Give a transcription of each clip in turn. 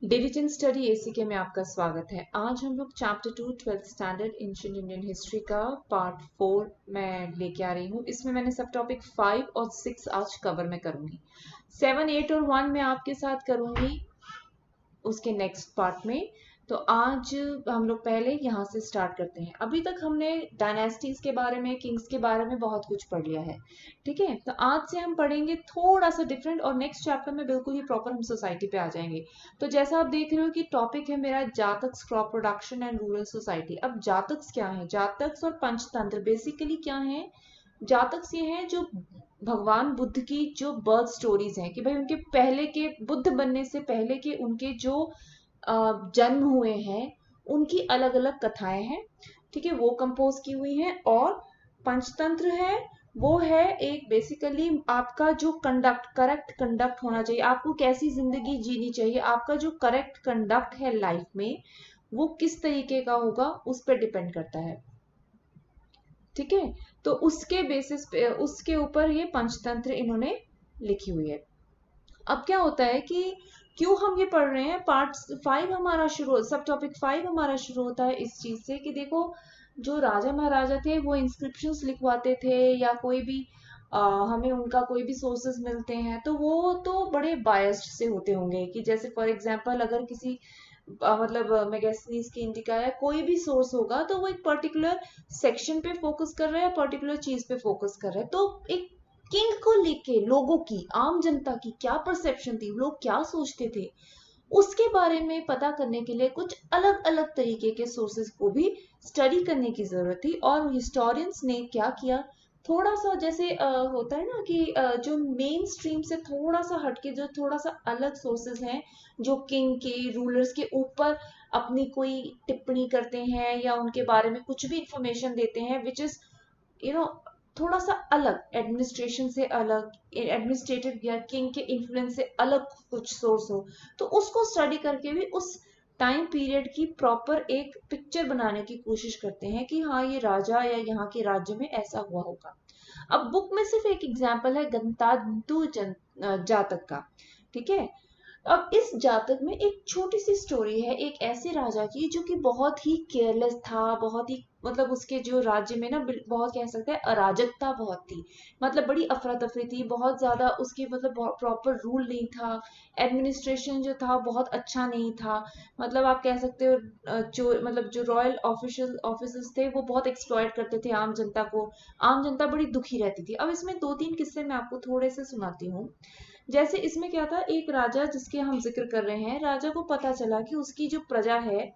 Division study एसीके में आपका स्वागत है। आज हम लोग chapter 2 twelfth standard ancient Indian history का पार्ट 4 मैं लेके आ रही हूँ। इसमें मैंने सब टॉपिक 5 और 6 आज कवर में करूंगी। 7, 8 और 1 मैं आपके साथ करूंगी उसके नेक्स्ट पार्ट में। तो आज हम लोग पहले यहाँ से स्टार्ट करते हैं। अभी तक हमने डायनेस्टीज के बारे में, किंग्स के बारे में बहुत कुछ पढ़ लिया है। ठीक है, तो आज से हम पढ़ेंगे थोड़ा सा डिफरेंट, और नेक्स्ट चैप्टर में बिल्कुल ही प्रॉपर हम सोसाइटी पे आ जाएंगे। तो जैसा आप देख रहे हो कि टॉपिक है मेरा Jatakas, crop production and rural society. अब जातक्स क्या है? जातक्स और पंचतंत्र बेसिकली क्या है? जातक्स ये हैं जो भगवान बुद्ध की जो बर्थ स्टोरीज हैं, कि भाई उनके पहले के, बुद्ध बनने से पहले के उनके जो जन्म हुए हैं, उनकी अलग अलग कथाएं हैं। ठीक है, वो कंपोज की हुई हैं। और पंचतंत्र है, वो है एक बेसिकली आपका जो कंडक्ट, करेक्ट कंडक्ट होना चाहिए, आपको कैसी जिंदगी जीनी चाहिए, आपका जो करेक्ट कंडक्ट है लाइफ में, वो किस तरीके का होगा उस पर डिपेंड करता है। ठीक है, तो उसके बेसिस पे, उसके ऊपर ये पंचतंत्र इन्होंने लिखी हुई है। अब क्या होता है कि क्यों हम ये पढ़ रहे हैं? पार्ट 5 हमारा शुरू, सब टॉपिक 5 हमारा शुरू होता है इस चीज से कि देखो, जो राजा महाराजा थे वो इंस्क्रिप्शंस लिखवाते थे, या कोई भी हमें उनका कोई भी सोर्सेस मिलते हैं तो वो तो बड़े बायस्ड से होते होंगे। कि जैसे फॉर एग्जांपल अगर किसी मतलब मैगजीन्स की इंडिका है, कोई भी सोर्स होगा तो वो एक पर्टिकुलर सेक्शन पे फोकस कर रहा है, पर्टिकुलर चीज पे फोकस कर रहा है। तो एक किंग को लेके लोगों की, आम जनता की क्या परसेप्शन थी, लोग क्या सोचते थे, उसके बारे में पता करने के लिए कुछ अलग अलग तरीके के सोर्सेज को भी स्टडी करने की जरूरत थी। और हिस्टोरियंस ने क्या किया, थोड़ा सा जैसे होता है ना कि जो मेन स्ट्रीम से थोड़ा सा हटके, जो थोड़ा सा अलग सोर्सेज हैं, जो किंग के, रूलर्स के ऊपर अपनी कोई टिप्पणी करते हैं या उनके बारे में कुछ भी इंफॉर्मेशन देते हैं, विच इज यू नो थोड़ा सा अलग, एडमिनिस्ट्रेशन से अलग, एडमिनिस्ट्रेटिव या किंग के इन्फ्लुएंस से अलग कुछ सोर्स हो, तो उसको स्टडी करके भी उस टाइम पीरियड की प्रॉपर एक पिक्चर बनाने की कोशिश करते हैं कि हाँ, ये राजा या यहाँ के राज्य में ऐसा हुआ होगा। अब बुक में सिर्फ एक एग्जाम्पल है गंतादु जातक का। ठीक है, अब इस जातक में एक छोटी सी स्टोरी है एक ऐसे राजा की जो कि बहुत ही केयरलेस था, बहुत ही मतलब उसके जो राज्य में ना बहुत कह सकते हैं अराजकता बहुत थी। मतलब बड़ी अफरा तफरी थी, बहुत ज्यादा उसकी मतलब प्रॉपर रूल नहीं था। एडमिनिस्ट्रेशन जो था बहुत अच्छा नहीं था। मतलब आप कह सकते हो जो मतलब जो रॉयल ऑफिशियल ऑफिसर्स थे वो बहुत एक्सप्लॉइट करते थे आम जनता को। आम जनता बड़ी दुखी रहती थी। अब इसमें दो तीन किस्से मैं आपको थोड़े से सुनाती हूँ। जैसे इसमें क्या था, एक राजा जिसके हम जिक्र कर रहे हैं, राजा को पता चला कि उसकी जो प्रजा है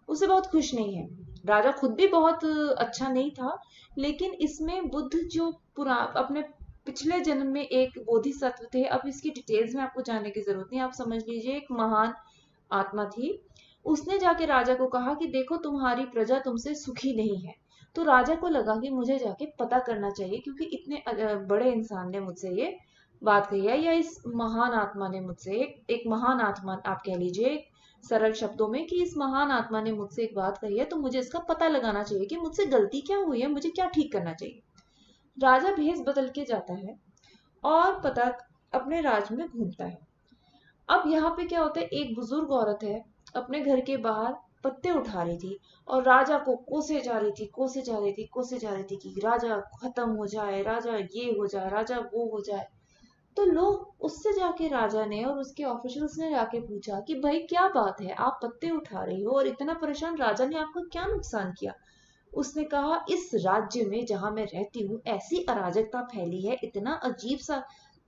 उसे बहुत खुश नहीं है। राजा खुद भी बहुत अच्छा नहीं था, लेकिन इसमें बुद्ध जो पुरा अपने पिछले जन्म में एक बोधिसत्व थे। अब इसकी डिटेल्स में आपको जानने की जरूरत नहीं, आप समझ लीजिए एक महान आत्मा थी। उसने जाके राजा को कहा कि देखो, तुम्हारी प्रजा तुमसे सुखी नहीं है। तो राजा को लगा कि मुझे जाके पता करना चाहिए, क्योंकि इतने बड़े इंसान ने मुझसे ये बात कही है, या इस महान आत्मा ने मुझसे, एक महान आत्मा आप कह लीजिए सरल शब्दों में, कि इस महान आत्मा ने मुझसे एक बात कही है, तो मुझे इसका पता लगाना चाहिए कि मुझसे गलती क्या हुई है, मुझे क्या ठीक करना चाहिए। राजा भेष बदल के जाता है और पता अपने राज्य में घूमता है। अब यहाँ पे क्या होता है, एक बुजुर्ग औरत है अपने घर के बाहर पत्ते उठा रही थी, और राजा को कोसे जा रही थी, कोसे जा रही थी, कोसे जा रही थी कि राजा खत्म हो जाए, राजा ये हो जाए, राजा वो हो जाए। तो लोग उससे जाके, राजा ने और उसके ऑफिशियल्स ने जाके पूछा कि भाई क्या बात है, आप पत्ते उठा रही हो और इतना परेशान, राजा ने आपका क्या नुकसान किया? उसने कहा, इस राज्य में जहां मैं रहती हूँ ऐसी अराजकता फैली है, इतना अजीब सा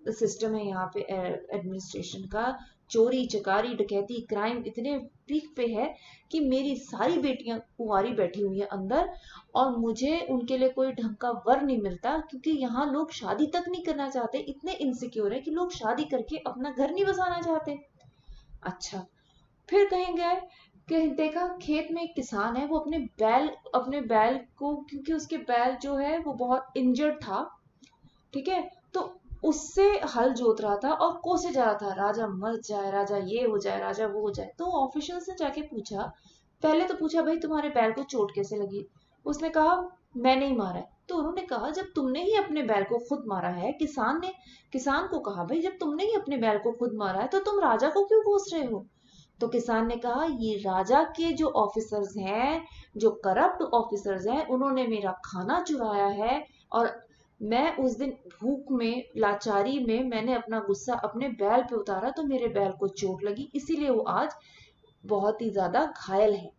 सिस्टम है यहाँ पे एडमिनिस्ट्रेशन का, चोरी चकारी डकैती क्राइम इतने पीक पे है कि मेरी सारी बेटियां कुंवारी बैठी हुई है अंदर, और मुझे उनके लिए कोई ढंग का वर नहीं मिलता, क्योंकि यहाँ लोग शादी तक नहीं करना चाहते, इतने इनसिक्योर है कि लोग शादी करके अपना घर नहीं बसाना चाहते। अच्छा, फिर कहीं गए कि देखा खेत में एक किसान है, वो अपने बैल को, क्योंकि उसके बैल जो है वो बहुत इंजर्ड था, ठीक है, तो उससे हल जोत रहा था और कोसे जा रहा था, राजा मर जाए, राजा ये हो जाए, राजा वो हो जाए। तो ऑफिशियल ने जाके पूछा, पहले तो पूछा भाई तुम्हारे बैल को चोट कैसे लगी? उसने कहा, मैं नहीं मारा है। तो उन्होंने कहा, जब तुमने ही अपने बैल को खुद मारा है, किसान को कहा, भाई जब तुमने ही अपने बैल को खुद मारा है तो तुम राजा को क्यों कोस रहे हो? तो किसान ने कहा ये राजा के जो ऑफिसर्स हैं, जो करप्ट ऑफिसर्स हैं, उन्होंने मेरा खाना चुराया है। और मैं उस दिन भूख में, लाचारी में, मैंने अपना गुस्सा अपने बैल पे उतारा तो मेरे बैल को चोट लगी, इसीलिए वो आज बहुत ही ज्यादा घायल है।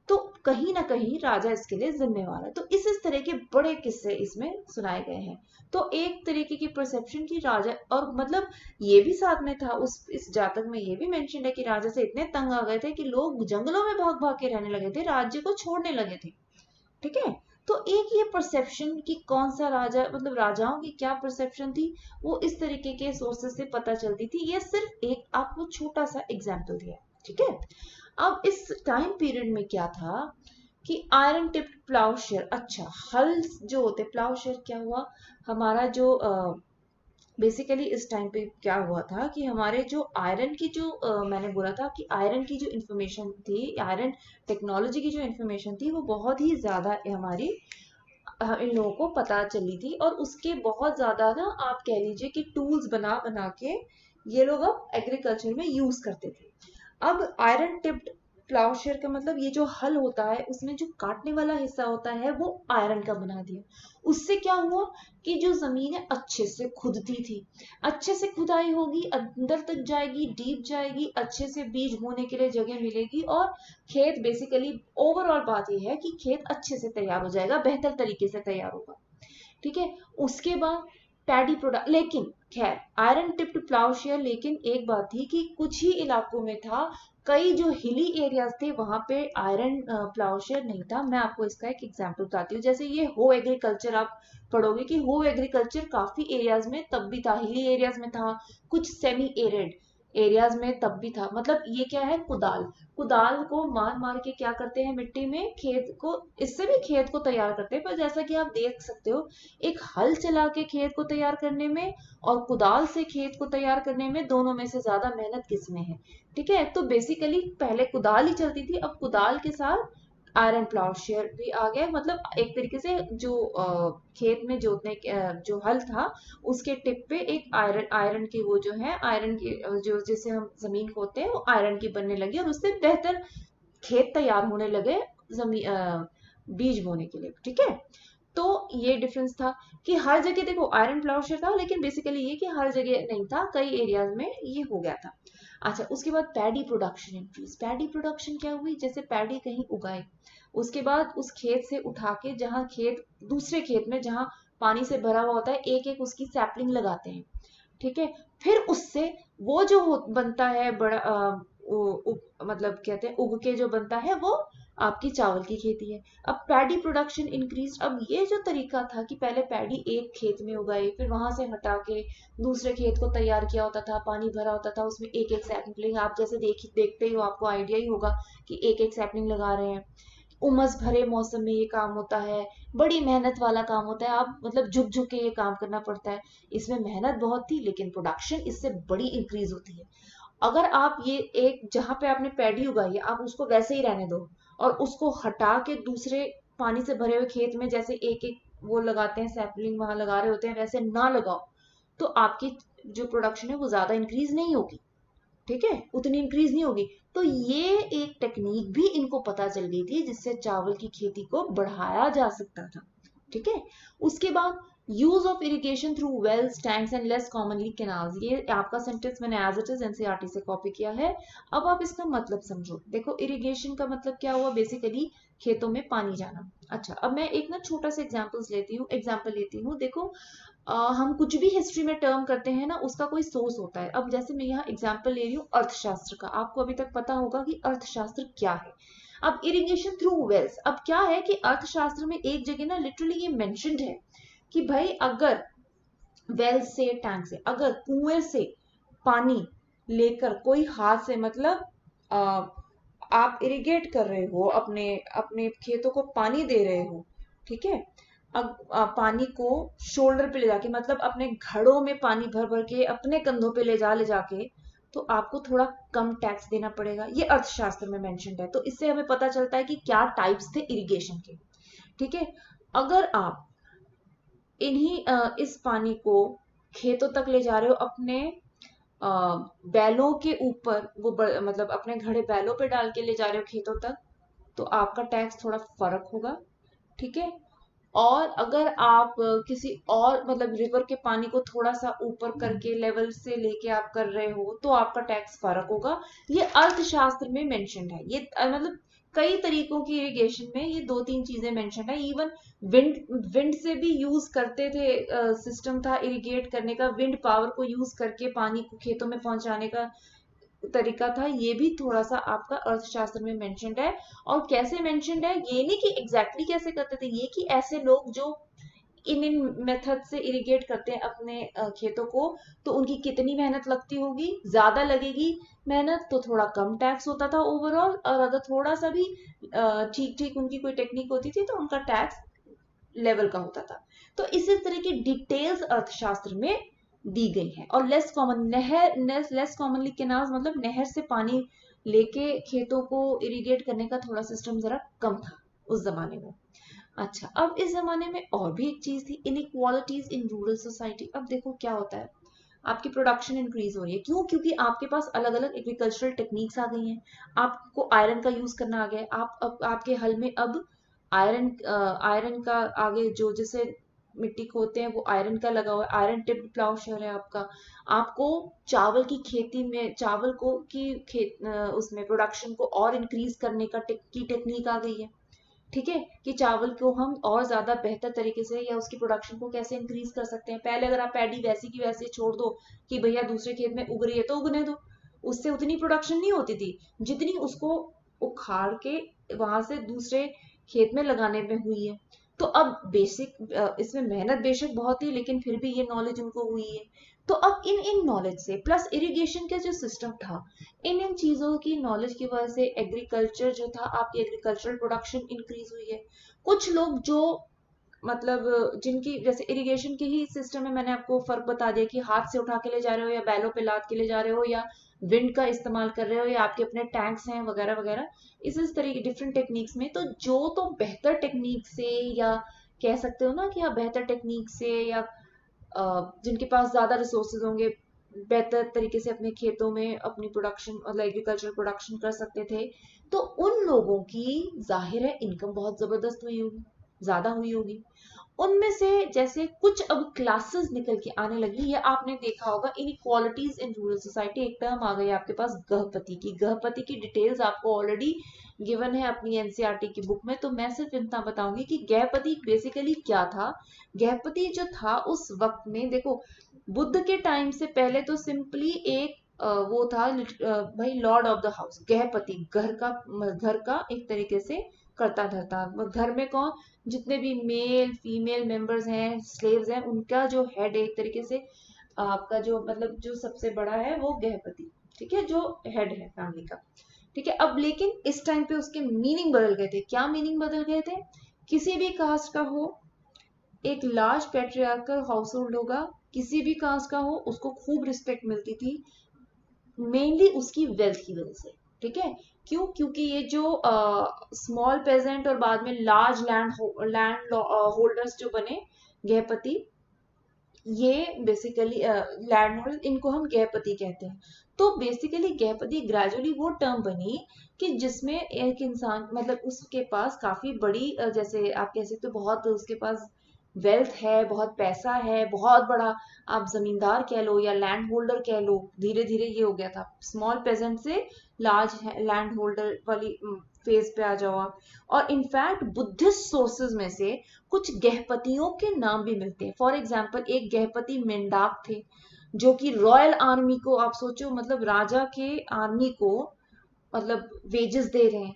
तो कहीं ना कहीं राजा इसके लिए जिम्मेवार है। तो इस तरह के बड़े किस्से इसमें सुनाए गए हैं। तो एक तरीके की परसेप्शन की राजा, और मतलब ये भी साथ में था, उस इस जातक में ये भी मेंशन है कि राजा से इतने तंग आ गए थे कि लोग जंगलों में भाग भाग के रहने लगे थे, राज्य को छोड़ने लगे थे। ठीक है। तो एक ये परसेप्शन कि कौन सा राजा, मतलब राजाओं की क्या परसेप्शन थी, वो इस तरीके के सोर्सेस से पता चलती थी। ये सिर्फ एक आपको छोटा सा एग्जाम्पल दिया। ठीक है। अब इस टाइम पीरियड में क्या था कि आयरन टिप्ड प्लाउशेयर, अच्छा हल जो होते, प्लाउशेयर क्या हुआ, हमारा जो बेसिकली इस टाइम पे क्या हुआ था कि हमारे जो आयरन की जो मैंने बोला था कि आयरन की जो इंफॉर्मेशन थी, आयरन टेक्नोलॉजी की जो इंफॉर्मेशन थी, वो बहुत ही ज्यादा हमारी इन लोगों को पता चली थी। और उसके बहुत ज्यादा ना, आप कह लीजिए कि टूल्स बना बना के ये लोग अब एग्रीकल्चर में यूज करते थे। अब आयरन टिप्ड प्लाउशेयर का मतलब ये जो हल होता है उसमें जो काटने वाला हिस्सा होता है वो आयरन का बना दिया। उससे क्या हुआ कि जो जमीनें अच्छे से खुदती थी, अच्छे से खुदाई होगी, अंदर तक जाएगी, डीप जाएगी, अच्छे से बीज बोने के लिए जगह मिलेगी, और खेत बेसिकली ओवरऑल बात यह है कि खेत अच्छे से तैयार हो जाएगा, बेहतर तरीके से तैयार होगा। ठीक है। उसके बाद पैडी प्रोडक्ट, लेकिन खैर आयरन टिप्ड प्लाउशेयर, लेकिन एक बात थी कि कुछ ही इलाकों में था, कई जो हिली एरियाज थे वहां पे आयरन प्लाउशेयर नहीं था। मैं आपको इसका एक एग्जांपल बताती हूँ। जैसे ये हो एग्रीकल्चर आप पढ़ोगे कि हो एग्रीकल्चर काफी एरियाज में तब भी था, हिली एरियाज में था, कुछ सेमी एरिड एरियाज में तब भी था। मतलब ये क्या है, कुदाल, कुदाल को मार मार के क्या करते हैं मिट्टी में, खेत को, इससे भी खेत को तैयार करते हैं। पर जैसा कि आप देख सकते हो, एक हल चला के खेत को तैयार करने में और कुदाल से खेत को तैयार करने में, दोनों में से ज्यादा मेहनत किसमें है। ठीक है। तो बेसिकली पहले कुदाल ही चलती थी, अब कुदाल के साथ आयरन प्लाउशेयर भी आ गया। मतलब एक तरीके से जो खेत में जोतने जो हल था उसके टिप पे एक आयरन, आयरन की वो जो है, आयरन की जो जिसे हम जमीन खोदते हैं वो आयरन की बनने लगी, और उससे बेहतर खेत तैयार होने लगे जमीन बीज बोने के लिए। ठीक है। तो ये डिफरेंस था कि हर जगह देखो आयरन प्लाउशेयर था, लेकिन बेसिकली ये कि हर जगह नहीं था, कई एरियाज में ये हो गया था। अच्छा, उसके बाद paddy production increase. Paddy production क्या हुई, जैसे पैडी कहीं उगाए, उसके बाद उस खेत से उठा के, जहाँ खेत, दूसरे खेत में जहाँ पानी से भरा हुआ होता है, एक एक उसकी सैपलिंग लगाते हैं। ठीक है। फिर उससे वो जो बनता है बड़ा मतलब कहते हैं उग के जो बनता है, वो आपकी चावल की खेती है। अब पैडी प्रोडक्शन इंक्रीज। अब ये जो तरीका था कि पहले पैडी एक खेत में उगाई, फिर वहां से हटा के दूसरे खेत को तैयार किया होता था, पानी भरा होता था, उसमें एक एक सैपलिंग, आप जैसे देखते ही हो, आपको आइडिया ही होगा कि एक एक सैपलिंग लगा रहे हैं। उमस भरे मौसम में ये काम होता है, बड़ी मेहनत वाला काम होता है, आप मतलब झुक झुक के ये काम करना पड़ता है। इसमें मेहनत बहुत थी, लेकिन प्रोडक्शन इससे बड़ी इंक्रीज होती है। अगर आप ये एक जहां पे आपने पैडी उगाई है, आप उसको वैसे ही रहने दो, और उसको हटा के दूसरे पानी से भरे हुए खेत में जैसे एक एक वो लगाते हैं, सैपलिंग वहां लगा रहे होते हैं, वैसे ना लगाओ, तो आपकी जो प्रोडक्शन है वो ज्यादा इंक्रीज नहीं होगी। ठीक है, उतनी इंक्रीज नहीं होगी। तो ये एक टेक्निक भी इनको पता चल गई थी, जिससे चावल की खेती को बढ़ाया जा सकता था। ठीक है। उसके बाद use of irrigation through wells, tanks and less commonly canals. ये आपका सेंटेंस मैंने एज इट इज एनसीईआरटी से कॉपी किया है। अब आप इसका मतलब समझो। देखो इरिगेशन का मतलब क्या हुआ, बेसिकली खेतों में पानी जाना। अच्छा, अब मैं एक ना छोटा सा एग्जांपल लेती हूँ। देखो हम कुछ भी हिस्ट्री में टर्म करते हैं ना, उसका कोई सोर्स होता है। अब जैसे मैं यहाँ एग्जांपल ले रही हूँ अर्थशास्त्र का, आपको अभी तक पता होगा कि अर्थशास्त्र क्या है। अब इरिगेशन थ्रू वेल्स, अब क्या है कि अर्थशास्त्र में एक जगह ना लिटरली ये मेंशन्ड है कि भाई अगर वेल से, टैंक से, अगर कुएं से पानी लेकर कोई हाथ से, मतलब आ, आप इरिगेट कर रहे हो, अपने अपने खेतों को पानी दे रहे हो। ठीक है। अब पानी को शोल्डर पे ले जाके, मतलब अपने घड़ों में पानी भर भर के अपने कंधों पे ले जाके, तो आपको थोड़ा कम टैक्स देना पड़ेगा। ये अर्थशास्त्र में मेंशन्ड है। तो इससे हमें पता चलता है कि क्या टाइप्स थे इरिगेशन के। ठीक है। अगर आप इस पानी को खेतों तक ले जा रहे हो, अपने बैलों के ऊपर वो मतलब अपने घड़े बैलों पे डाल के ले जा रहे हो खेतों तक, तो आपका टैक्स थोड़ा फर्क होगा। ठीक है। और अगर आप किसी और मतलब रिवर के पानी को थोड़ा सा ऊपर करके लेवल से लेके आप कर रहे हो तो आपका टैक्स फर्क होगा। ये अर्थशास्त्र में मेंशन्ड है। ये मतलब कई तरीकों की इरिगेशन में ये दो तीन चीजें मेंशन्ड है। इवन विंड से भी यूज करते थे, सिस्टम था इरिगेट करने का, विंड पावर को यूज करके पानी को खेतों में पहुंचाने का तरीका था। ये भी थोड़ा सा आपका अर्थशास्त्र में मेंशन्ड है। और कैसे मेंशन्ड है, ये नहीं कि एग्जैक्टली कैसे करते थे, ये कि ऐसे लोग जो इन मेथड से इरिगेट करते हैं अपने खेतों को, तो उनकी कितनी मेहनत लगती होगी। ज्यादा लगेगी मेहनत तो थोड़ा कम टैक्स होता था ओवरऑल, और अगर थोड़ा सा भी ठीक ठीक उनकी कोई टेक्निक होती थी तो उनका टैक्स लेवल का होता था। तो इसी तरह की डिटेल्स अर्थशास्त्र में दी गई है। और लेस कॉमन नहर, लेस कॉमनली केनाल्स मतलब नहर से पानी लेके खेतों को इरिगेट करने का थोड़ा सिस्टम जरा कम था उस जमाने में। अच्छा, अब इस जमाने में और भी एक चीज थी, इनइक्वालिटीज इन रूरल सोसाइटी। अब देखो क्या होता है, आपकी प्रोडक्शन इंक्रीज हो रही है, क्यों? क्योंकि आपके पास अलग अलग एग्रीकल्चरल टेक्निक्स आ गई हैं। आपको आयरन का यूज करना आ गया है। आप अब आपके हल में अब आयरन आयरन का आगे जो जैसे मिट्टी खोदते हैं वो आयरन का लगा हुआ है, आयरन टिप्ड प्लाउशर है आपका। आपको चावल की खेती में चावल को की खेत उसमें प्रोडक्शन को और इंक्रीज करने की टेक्निक आ गई है। ठीक है, कि चावल को हम और ज्यादा बेहतर तरीके से या उसकी प्रोडक्शन को कैसे इंक्रीज कर सकते हैं। पहले अगर आप पैडी वैसी की वैसे छोड़ दो कि भैया दूसरे खेत में उग रही है तो उगने दो, उससे उतनी प्रोडक्शन नहीं होती थी जितनी उसको उखाड़ के वहां से दूसरे खेत में लगाने में हुई है। तो अब बेसिक इसमें मेहनत बेशक बहुत ही, लेकिन फिर भी ये नॉलेज उनको हुई है। तो अब इन इन नॉलेज से प्लस इरिगेशन का जो सिस्टम था, इन इन चीजों की नॉलेज की वजह से एग्रीकल्चर जो था, आपकी एग्रीकल्चरल प्रोडक्शन इंक्रीज हुई है। कुछ लोग जो मतलब जिनकी जैसे इरिगेशन के ही सिस्टम में मैंने आपको फर्क बता दिया कि हाथ से उठा के ले जा रहे हो या बैलों पे लाद के ले जा रहे हो या विंड का इस्तेमाल कर रहे हो या आपके अपने टैंक्स हैं वगैरह वगैरह, इस तरह की डिफरेंट टेक्निक्स में। तो जो तो बेहतर टेक्निक से या कह सकते हो ना कि आप बेहतर टेक्निक से या जिनके पास ज्यादा रिसोर्सेज होंगे, बेहतर तरीके से अपने खेतों में अपनी प्रोडक्शन मतलब एग्रीकल्चर प्रोडक्शन कर सकते थे, तो उन लोगों की जाहिर है इनकम बहुत जबरदस्त हुई होगी, ज्यादा हुई होगी। उनमें से जैसे कुछ अब क्लासेस निकल के आने लगी, या आपने देखा होगा इनइक्वालिटीज इन रूरल सोसाइटी, एक टर्म आ गई आपके पास गृहपति की। गृहपति की डिटेल्स आपको ऑलरेडी गिवन है अपनी एनसीईआरटी की बुक में, तो मैं सिर्फ इतना बताऊंगी कि गृहपति बेसिकली क्या था। गृहपति जो था उस वक्त में, देखो बुद्ध के टाइम से पहले तो सिंपली एक वो था भाई लॉर्ड ऑफ द हाउस, गृहपति, घर का एक तरीके से करता धरता। घर में कौन, जितने भी मेल फीमेल मेंबर्स हैं, स्लेव्स हैं, उनका जो हेड एक तरीके से आपका जो मतलब जो सबसे बड़ा है वो गृहपति। ठीक है, जो हेड है फैमिली का। ठीक है, अब लेकिन इस टाइम पे उसके मीनिंग बदल गए थे। क्या मीनिंग बदल गए थे? किसी भी कास्ट का हो, एक लार्ज पेट्रियार्कल हाउस होल्ड होगा, किसी भी कास्ट का हो, उसको खूब रिस्पेक्ट मिलती थी, मेनली उसकी वेल्थ की वजह से। ठीक है, क्यों? क्योंकि ये जो स्मॉल पेजेंट और बाद में लार्ज लैंड होल्डर्स जो बने गृहपति, ये बेसिकली लैंड होल्डर, इनको हम गृहपति कहते हैं। तो बेसिकली गृहपति ग्रेजुअली वो टर्म बनी कि जिसमें एक इंसान मतलब उसके पास काफी बड़ी जैसे आप कह सकते हो बहुत उसके पास वेल्थ है, बहुत पैसा है, बहुत बड़ा आप जमींदार कह लो या लैंड होल्डर कह लो। धीरे धीरे ये हो गया था स्मॉल पेजेंट से लार्ज लैंड होल्डर वाली फेज पे आ जाओ आप। और इनफैक्ट बुद्धिस्ट सोर्सेज में से कुछ गृहपतियों के नाम भी मिलते हैं। फॉर एग्जाम्पल एक गृहपति मेंढक थे, जो कि रॉयल आर्मी को, आप सोचो मतलब राजा के आर्मी को मतलब वेजेस दे रहे हैं।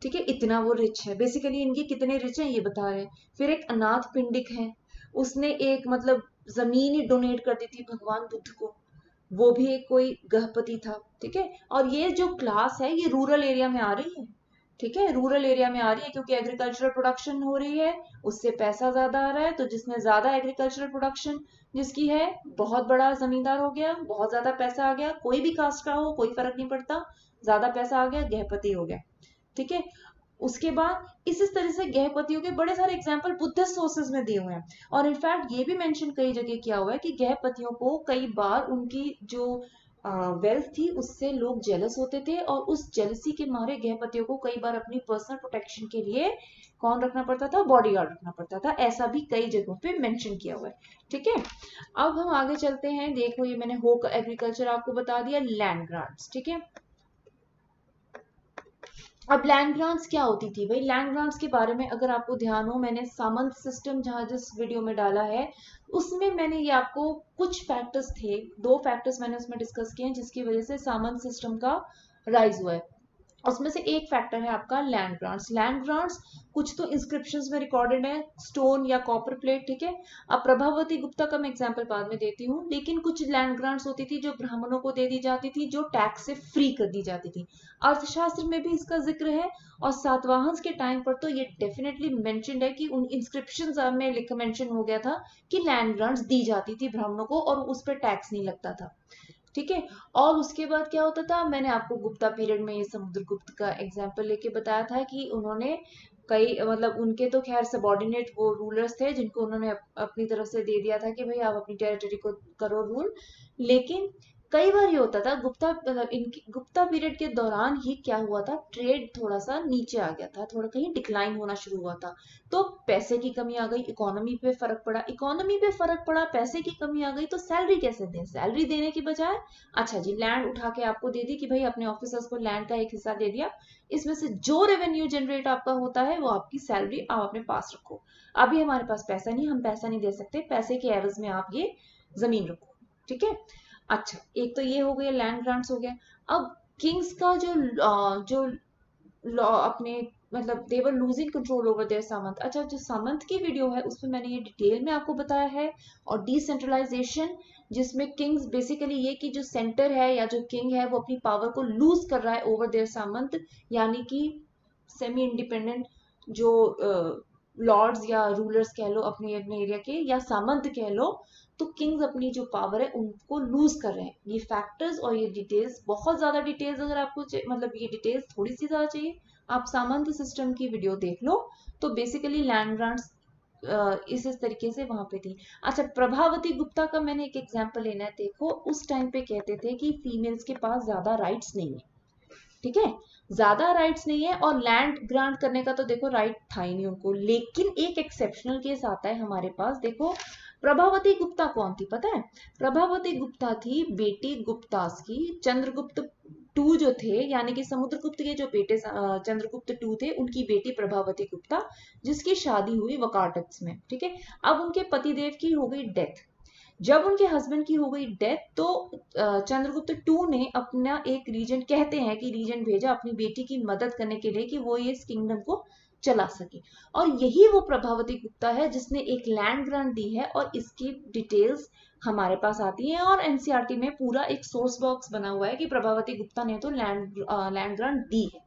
ठीक है, इतना वो रिच है। बेसिकली इनके कितने रिच हैं ये बता रहे हैं। फिर एक अनाथ पिंडिक है, उसने एक मतलब जमीन ही डोनेट कर दी थी भगवान बुद्ध को, वो भी एक कोई गृहपति था। ठीक है, और ये जो क्लास है ये रूरल एरिया में आ रही है। ठीक है, रूरल एरिया में आ रही है क्योंकि एग्रीकल्चरल प्रोडक्शन हो रही है, उससे पैसा ज्यादा आ रहा है। तो जिसने ज्यादा एग्रीकल्चरल प्रोडक्शन जिसकी है, बहुत बड़ा जमींदार हो गया, बहुत ज्यादा पैसा आ गया, कोई भी कास्ट का हो कोई फर्क नहीं पड़ता, ज्यादा पैसा आ गया, गृहपति हो गया। ठीक है, उसके बाद इस तरह से गृहपतियों के बड़े सारे एग्जाम्पल बुद्धिस्ट सोर्सेज में दिए हुए हैं। और इनफैक्ट ये भी मेंशन कई जगह किया हुआ है कि गृहपतियों को कई बार उनकी जो वेल्थ थी उससे लोग जेलस होते थे और उस जेलसी के मारे गृहपतियों को कई बार अपनी पर्सनल प्रोटेक्शन के लिए कौन रखना पड़ता था, बॉडीगार्ड रखना पड़ता था। ऐसा भी कई जगहों पे मेंशन किया हुआ है। ठीक है, अब हम आगे चलते हैं। देखो ये मैंने होक एग्रीकल्चर आपको बता दिया, लैंड ग्रांट्स। ठीक है, अब लैंड ग्रांट्स क्या होती थी भाई? लैंड ग्रांट्स के बारे में अगर आपको ध्यान हो, मैंने सामंत सिस्टम जहां जिस वीडियो में डाला है उसमें मैंने ये आपको कुछ फैक्टर्स थे, 2 फैक्टर्स मैंने उसमें डिस्कस किए हैं जिसकी वजह से सामंत सिस्टम का राइज हुआ है। उसमें से एक फैक्टर है आपका लैंड ग्रांट्स। लैंड ग्रांट्स कुछ तो इंस्क्रिप्शंस में रिकॉर्डेड है, स्टोन या कॉपर प्लेट। ठीक है, अब प्रभावती गुप्ता का मैं एग्जांपल बाद में देती हूँ, लेकिन कुछ लैंड ग्रांट्स होती थी जो ब्राह्मणों को दे दी जाती थी, जो टैक्स से फ्री कर दी जाती थी। अर्थशास्त्र में भी इसका जिक्र है और सातवाहन के टाइम पर तो ये डेफिनेटली मेंशन्ड है कि उन इंस्क्रिप्शंस में लिखा मेंशन हो गया था कि लैंड ग्रांट्स दी जाती थी ब्राह्मणों को और उस पर टैक्स नहीं लगता था। ठीक है, और उसके बाद क्या होता था, मैंने आपको गुप्ता पीरियड में ये समुद्रगुप्त का एग्जाम्पल लेके बताया था कि उन्होंने कई मतलब उनके तो खैर सबॉर्डिनेट वो रूलर्स थे जिनको उन्होंने अपनी तरफ से दे दिया था कि भाई आप अपनी टेरिटरी को करो रूल। लेकिन कई बार ये होता था गुप्ता मतलब इनकी गुप्ता पीरियड के दौरान ही क्या हुआ था, ट्रेड थोड़ा सा नीचे आ गया था, थोड़ा कहीं डिक्लाइन होना शुरू हुआ था। तो पैसे की कमी आ गई, इकोनॉमी पे फर्क पड़ा, इकोनॉमी पे फर्क पड़ा, पैसे की कमी आ गई, तो सैलरी कैसे दें? सैलरी देने की बजाय अच्छा जी लैंड उठा के आपको दे दी कि भाई अपने ऑफिसर्स को लैंड का एक हिस्सा दे दिया, इसमें से जो रेवेन्यू जनरेट आपका होता है वो आपकी सैलरी आप अपने पास रखो। अभी हमारे पास पैसा नहीं, हम पैसा नहीं दे सकते, पैसे के एवज में आप ये जमीन रखो। ठीक है, अच्छा एक तो ये हो गया, लैंड ग्रांट्स हो गया। अब किंग्स का जो लॉ अपने मतलब they were losing control over their सामंत। अच्छा जो सामंत की वीडियो है उसमें मैंने ये डिटेल में आपको बताया है। और डिसेंट्रलाइजेशन जिसमें किंग्स बेसिकली ये कि जो सेंटर है या जो किंग है वो अपनी पावर को लूज कर रहा है ओवर देयर सामंत, यानी कि सेमी इंडिपेंडेंट जो लॉर्ड्स या रूलर्स कह लो अपने अपने एरिया के या सामंत कह लो, तो किंग्स अपनी जो पावर है उनको लूज कर रहे हैं। ये फैक्टर्स और ये डिटेल्स, बहुत ज्यादा डिटेल्स अगर आपको मतलब ये डिटेल्स थोड़ी सी ज्यादा चाहिए, आप सामंत सिस्टम की वीडियो देख लो। तो बेसिकली लैंड ग्रांट्स इस तरीके से वहां पे थी। अच्छा प्रभावती गुप्ता का मैंने एक एग्जांपल लेना है। देखो उस टाइम पे कहते थे कि फीमेल्स के पास ज्यादा राइट्स नहीं है। ठीक है, ज्यादा राइट्स नहीं है और लैंड ग्रांट करने का तो देखो राइट था ही नहीं उनको। लेकिन एक एक्सेप्शनल केस आता है हमारे पास। देखो प्रभावती गुप्ता कौन थी पता है? प्रभावती गुप्ता थी बेटी गुप्तास की। चंद्रगुप्त टू जो थे यानी कि समुद्रगुप्त के जो बेटे चंद्रगुप्त टू थे उनकी बेटी प्रभावती गुप्ता, जिसकी शादी हुई वकाटक्स में। ठीक है, अब उनके पतिदेव की हो गई डेथ। जब उनके हस्बैंड की हो गई डेथ तो चंद्रगुप्त टू ने अपना एक रीजन, कहते हैं कि रीजन भेजा अपनी बेटी की मदद करने के लिए कि वो ये इस किंगडम को चला सके। और यही वो प्रभावती गुप्ता है जिसने एक लैंड ग्रांट दी है और इसकी डिटेल्स हमारे पास आती है और एनसीईआरटी में पूरा एक सोर्स बॉक्स बना हुआ है कि प्रभावती गुप्ता ने तो लैंड ग्रांट दी है।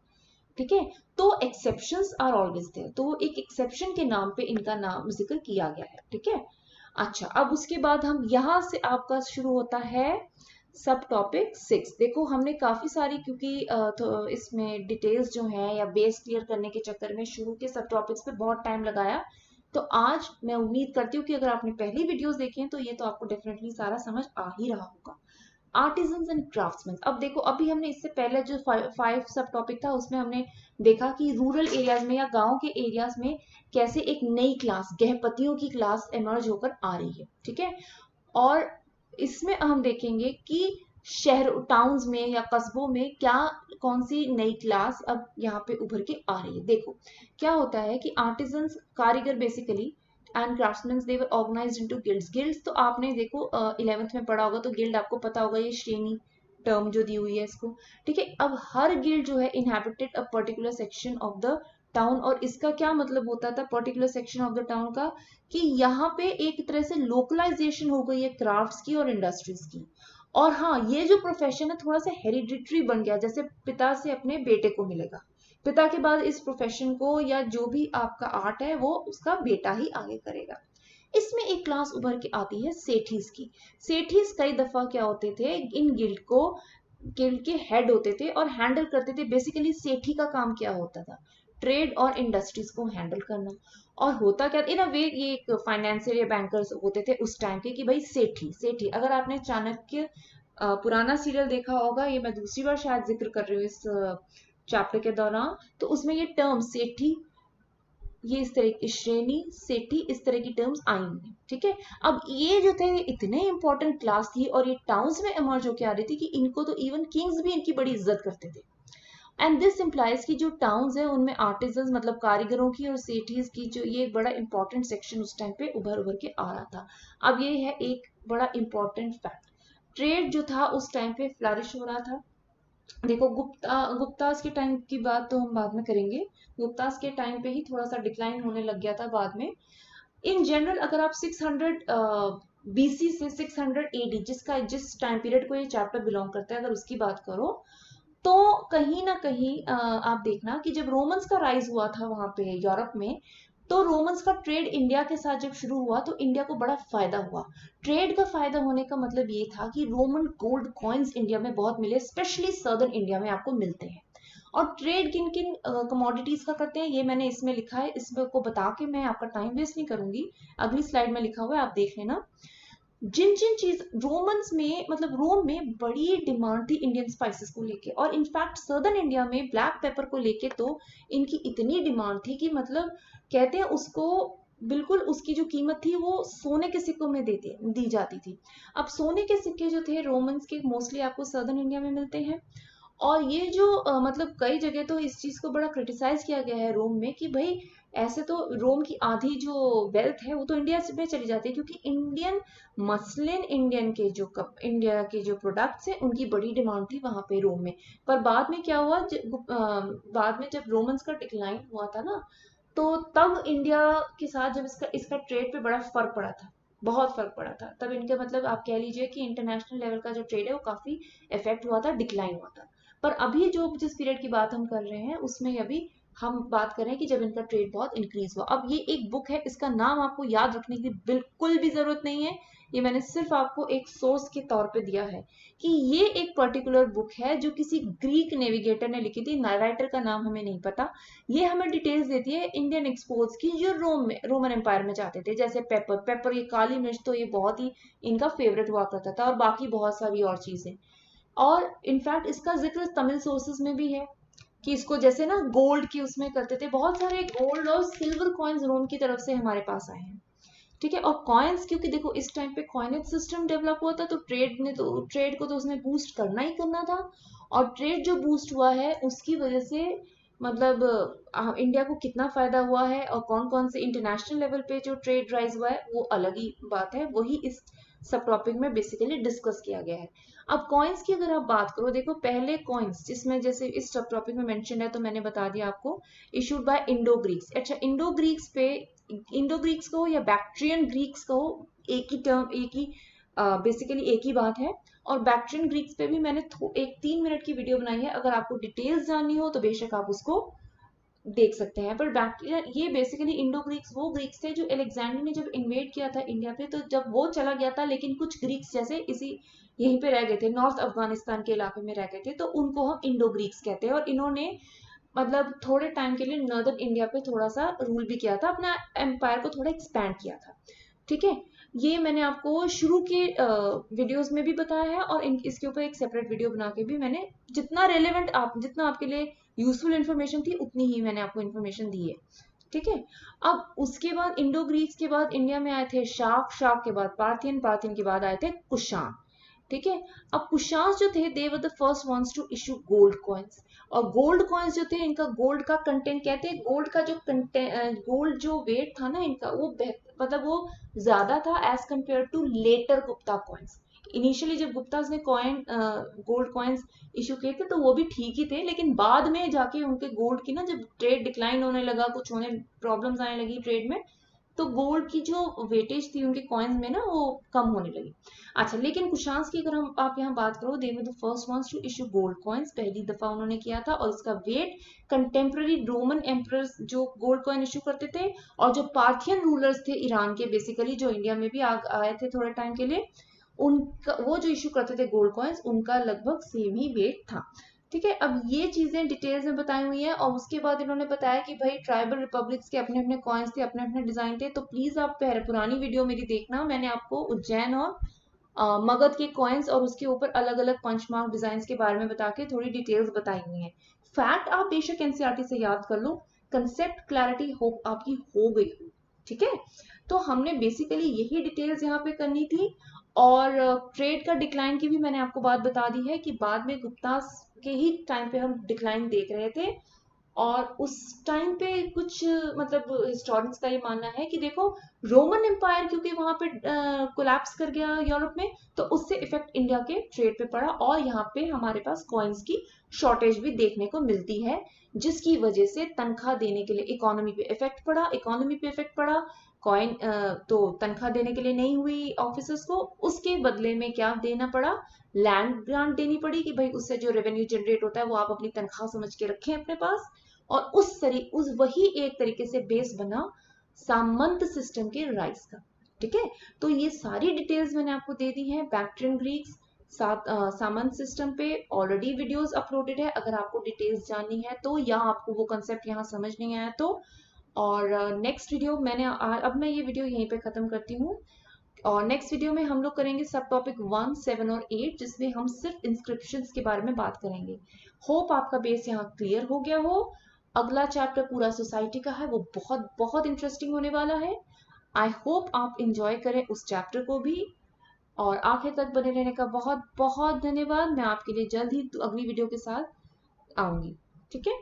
ठीक है, तो एक्सेप्शंस आर ऑलवेज देयर, तो एक एक्सेप्शन के नाम पे इनका नाम जिक्र किया गया है। ठीक है, अच्छा अब उसके बाद हम यहां से आपका शुरू होता है सब टॉपिक 6। देखो हमने काफी सारी क्योंकि तो इसमें डिटेल्स जो है या बेस क्लियर करने के चक्कर में शुरू के सब टॉपिक्स पे बहुत टाइम लगाया। तो आज मैं उम्मीद करती हूँ कि अगर आपने पहली वीडियोस देखे हैं तो ये तो आपको डेफिनेटली सारा समझ आ ही रहा होगा। आर्टिजन्स एंड क्राफ्ट्समैन, अब देखो अभी हमने इससे पहले जो 5 सब टॉपिक था उसमें हमने देखा कि रूरल एरियाज में या गांव के एरियाज में कैसे एक नई क्लास गृहपतियों की क्लास इमर्ज होकर आ रही है। ठीक है, और इसमें हम देखेंगे कि शहर टाउन्स में या कस्बों में क्या कौन सी नई क्लास अब यहाँ पे उभर के आ रही है। देखो क्या होता है कि आर्टिजन्स कारीगर basically and craftsman they were organised into guilds. Guilds तो आपने देखो 11th में पढ़ा होगा, तो गिल्ड आपको पता होगा, ये श्रेणी टर्म जो दी हुई है इसको। ठीक है, अब हर गिल्ड जो है inhabited a particular section of the town. और इसका क्या मतलब होता था particular section of the town का, कि यहाँ पे एक तरह से लोकलाइजेशन हो गई है क्राफ्ट्स की और इंडस्ट्रीज की। और हाँ ये जो प्रोफेशन है थोड़ा सा हेरिडिटरी बन गया, जैसे पिता से अपने बेटे को मिलेगा, पिता के बाद इस प्रोफेशन को या जो भी आपका आर्ट है वो उसका बेटा ही आगे करेगा। इसमें एक क्लास उभर के आती है सेठीज की। सेठीज कई दफा क्या होते थे, इन गिल्ड के हेड होते थे और हैंडल करते थे। बेसिकली सेठी का काम क्या होता था, ट्रेड और इंडस्ट्रीज को हैंडल करना। और होता क्या इन अ वे ये एक फाइनेंशियल या बैंकर्स होते थे उस टाइम के कि भाई सेठी सेठी। अगर आपने चाणक्य पुराना सीरियल देखा होगा, ये मैं दूसरी बार शायद जिक्र कर रही हूँ इस चैप्टर के दौरान, तो उसमें ये टर्म सेठी, ये इस तरह की श्रेणी, सेठी, इस तरह की टर्म्स आई हैं। ठीक है, अब ये जो थे इतने इंपॉर्टेंट क्लास थी और ये टाउन्स में इमर्ज होकर आ रही थी कि इनको तो इवन किंग्स भी इनकी बड़ी इज्जत करते थे। एंड दिस इम्प्लाइज की जो टाउन्स है उनमें आर्टिजन मतलब कारीगरों की और सेठीज की जो ये एक बड़ा इंपॉर्टेंट सेक्शन उस टाइम पे उभर उभर के आ रहा था। अब ये है एक बड़ा इंपॉर्टेंट फैक्ट, ट्रेड जो था उस टाइम पे फ्लरिश हो रहा था। देखो गुप्तास के टाइम की बात तो हम बाद में करेंगे, गुप्तास के टाइम पे ही थोड़ा सा डिक्लाइन होने लग गया था बाद में। इन जनरल अगर आप 600 बीसी से 600 एडी, जिस टाइम पीरियड को ये चैप्टर बिलोंग करता है, अगर उसकी बात करो तो कहीं ना कहीं आप देखना कि जब रोमन्स का राइज हुआ था वहां पे यूरोप में, तो रोमन्स का ट्रेड इंडिया के साथ जब शुरू हुआ तो इंडिया को बड़ा फायदा हुआ। ट्रेड का फायदा होने का मतलब ये था कि रोमन गोल्ड कॉइन्स इंडिया में बहुत मिले, स्पेशली सर्दर्न इंडिया में आपको मिलते हैं। और ट्रेड किन किन कमोडिटीज का करते हैं ये मैंने इसमें लिखा है, इसमें को बता के मैं आपका टाइम वेस्ट नहीं करूंगी, अगली स्लाइड में लिखा हुआ है, आप देख लेना। जिन जिन चीज रोमन्स में मतलब रोम में बड़ी डिमांड थी इंडियन स्पाइसेस को लेके, और इनफैक्ट सर्दर्न इंडिया में ब्लैक पेपर को लेके तो इनकी इतनी डिमांड थी कि मतलब कहते हैं उसको बिल्कुल उसकी जो कीमत थी वो सोने के सिक्कों में दी जाती थी। अब सोने के सिक्के जो थे रोमन्स के मोस्टली आपको सर्दर्न इंडिया में मिलते हैं। और ये जो मतलब कई जगह तो इस चीज को बड़ा क्रिटिसाइज किया गया है रोम में कि भाई ऐसे तो रोम की आधी जो वेल्थ है वो तो इंडिया में चली जाती है, क्योंकि इंडियन मसलिन, इंडिया के जो प्रोडक्ट्स हैं उनकी बड़ी डिमांड थी वहां पे रोम में। पर बाद में क्या हुआ, बाद में जब रोमन्स का डिक्लाइन हुआ था ना, तो तब इंडिया के साथ जब इसका इसका ट्रेड पे बड़ा फर्क पड़ा था, बहुत फर्क पड़ा था। तब इनका मतलब आप कह लीजिए कि इंटरनेशनल लेवल का जो ट्रेड है वो काफी इफेक्ट हुआ था, डिक्लाइन हुआ था। पर अभी जो जिस पीरियड की बात हम कर रहे हैं उसमें अभी हम बात करें कि जब इनका ट्रेड बहुत इंक्रीज हुआ। अब ये एक बुक है, इसका नाम आपको याद रखने की बिल्कुल भी जरूरत नहीं है, ये मैंने सिर्फ आपको एक सोर्स के तौर पे दिया है कि ये एक पर्टिकुलर बुक है जो किसी ग्रीक नेविगेटर ने लिखी थी, राइटर का नाम हमें नहीं पता। ये हमें डिटेल्स देती है इंडियन एक्सपोर्ट्स की जो रोमन एम्पायर में जाते थे, जैसे पेपर, ये काली मिर्च तो ये बहुत ही इनका फेवरेट हुआ करता था, और बाकी बहुत सारी और चीजें। और इनफैक्ट इसका जिक्र तमिल सोर्सेज में भी है कि इसको जैसे ना गोल्ड की उसमें करते थे, बहुत सारे गोल्ड और सिल्वर कॉइन्स रोम की तरफ से हमारे पास आए हैं। ठीक है, और कॉइन्स क्योंकि देखो इस टाइम पे कॉइनेज सिस्टम डेवलप हुआ था, तो ट्रेड को तो उसने बूस्ट करना ही करना था। और ट्रेड जो बूस्ट हुआ है उसकी वजह से मतलब इंडिया को कितना फायदा हुआ है और कौन कौन से इंटरनेशनल लेवल पे जो ट्रेड राइज हुआ है वो अलग ही बात है, वही इस सब टॉपिक में बेसिकली डिस्कस किया गया है। अब कॉइन्स की अगर आप बात करो, देखो पहले कॉइन्स जिसमें जैसे इस सब टॉपिक में मेंशन है तो मैंने बता दिया आपको, इशूड बाय इंडो ग्रीक्स। अच्छा, इंडो ग्रीक्स को या बैक्ट्रियन ग्रीक्स को एक ही टर्म, एक ही बेसिकली एक ही बात है। और बैक्ट्रियन ग्रीक्स पे भी मैंने एक 3 मिनट की वीडियो बनाई है, अगर आपको डिटेल्स जाननी हो तो बेशक आप उसको देख सकते हैं। पर बैक्ट्रियन ये बेसिकली इंडो ग्रीक्स वो ग्रीक्स थे जो अलेक्जेंडर ने जब इन्वेड किया था इंडिया पे, तो जब वो चला गया था लेकिन कुछ ग्रीक्स जैसे इसी यहीं पे रह गए थे, नॉर्थ अफगानिस्तान के इलाके में रह गए थे, तो उनको हम इंडो ग्रीक्स कहते हैं। और इन्होंने मतलब थोड़े टाइम के लिए नॉर्दर्न इंडिया पे थोड़ा सा रूल भी किया था, अपना एम्पायर को थोड़ा एक्सपैंड किया था। ठीक है, ये मैंने आपको शुरू के वीडियोस में भी बताया है, और इसके ऊपर एक सेपरेट वीडियो बना के भी मैंने जितना आपके लिए यूजफुल इन्फॉर्मेशन थी उतनी ही मैंने आपको इन्फॉर्मेशन दी है। ठीक है, अब उसके बाद इंडो ग्रीक्स के बाद इंडिया में आए थे शाक के बाद पार्थियन के बाद आए थे कुषाण। ठीक है, अब कुशांस जो थे they were the first ones to issue gold coins. और गोल्ड कॉइन्स जो थे इनका गोल्ड का कंटेंट, कहते हैं गोल्ड का जो कंटेंट, गोल्ड जो वेट था ना इनका वो मतलब वो ज्यादा था as compare to later Gupta coins. Initially जब गुप्ताज ने गोल्ड कॉइन्स इशू किए थे तो वो भी ठीक ही थे, लेकिन बाद में जाके उनके गोल्ड की ना जब ट्रेड डिक्लाइन होने लगा, कुछ होने प्रॉब्लम्स आने लगी ट्रेड में, तो गोल्ड की जो वेटेज थी उनके कॉइन्स में ना वो कम होने लगी। अच्छा, लेकिन कुशांस की अगर हम आप यहाँ बात करो, they were the first ones to issue gold coins, पहली दफा उन्होंने किया था, और इसका वेट कंटेम्प्रेरी रोमन एम्परर्स जो गोल्ड कॉइन इशू करते थे, और जो पार्थियन रूलर्स थे ईरान के बेसिकली जो इंडिया में भी आए थे थोड़े टाइम के लिए, उनका वो जो इशू करते थे गोल्ड कॉइन्स उनका लगभग सेम ही वेट था। ठीक है, अब ये चीजें डिटेल्स में बताई हुई है, और उसके बाद इन्होंने बताया कि भाई ट्राइबल रिपब्लिक्स के अपने अपने कॉइन्स थे, अपने अपने डिजाइन थे। तो प्लीज आप पुरानी वीडियो मेरी देखना, मैंने आपको उज्जैन और मगध के कॉइन्स और उसके ऊपर अलग अलग पंच मार्क डिजाइन के बारे में बता के थोड़ी डिटेल्स बताई हुई है। फैक्ट आप बेशक एनसीईआरटी से याद कर लो, कंसेप्ट क्लैरिटी होप आपकी हो गई हो। ठीक है, तो हमने बेसिकली यही डिटेल्स यहाँ पे करनी थी। और ट्रेड का डिक्लाइन की भी मैंने आपको बात बता दी है कि बाद में गुप्ता के ही टाइम पे हम डिक्लाइन देख रहे थे। और उस टाइम पे कुछ मतलब हिस्टोरियंस का ये मानना है कि देखो, रोमन एम्पायर क्योंकि वहां पे कोलैप्स कर गया यूरोप में, तो उससे इफेक्ट इंडिया के ट्रेड पे पड़ा और यहाँ पे हमारे पास कॉइन्स की शॉर्टेज भी देखने को मिलती है, जिसकी वजह से तनख्वाह देने के लिए इकोनॉमी पे इफेक्ट पड़ा। कॉइन तो तनख्वाह देने के लिए नहीं हुई ऑफिसर्स को, उसके बदले में क्या देना पड़ा, लैंड ग्रांट देनी पड़ी कि भाई उससे जो रेवेन्यू जनरेट होता है वो आप अपनी तनख्वाह समझ के रखें अपने पास। और उस वही एक तरीके से बेस बना सामंत सिस्टम के राइज का। ठीक है, तो ये सारी डिटेल्स मैंने आपको दे दी हैं। बैक्ट्रियन ग्रीक्स, सामंत सिस्टम पे ऑलरेडी वीडियोस अपलोडेड है, अगर आपको डिटेल्स जाननी है तो, या आपको वो कंसेप्ट यहाँ समझ नहीं आया तो। और नेक्स्ट वीडियो अब मैं ये वीडियो यहीं पे खत्म करती हूँ। और नेक्स्ट वीडियो में हम लोग करेंगे सब टॉपिक 1, 7 और 8, जिसमें हम सिर्फ इंस्क्रिप्शंस के बारे में बात करेंगे। होप आपका बेस यहाँ क्लियर हो गया हो। अगला चैप्टर पूरा सोसाइटी का है, वो बहुत बहुत इंटरेस्टिंग होने वाला है। आई होप आप इंजॉय करें उस चैप्टर को भी। और आखिर तक बने रहने का बहुत बहुत धन्यवाद। मैं आपके लिए जल्द ही अगली वीडियो के साथ आऊंगी। ठीक है।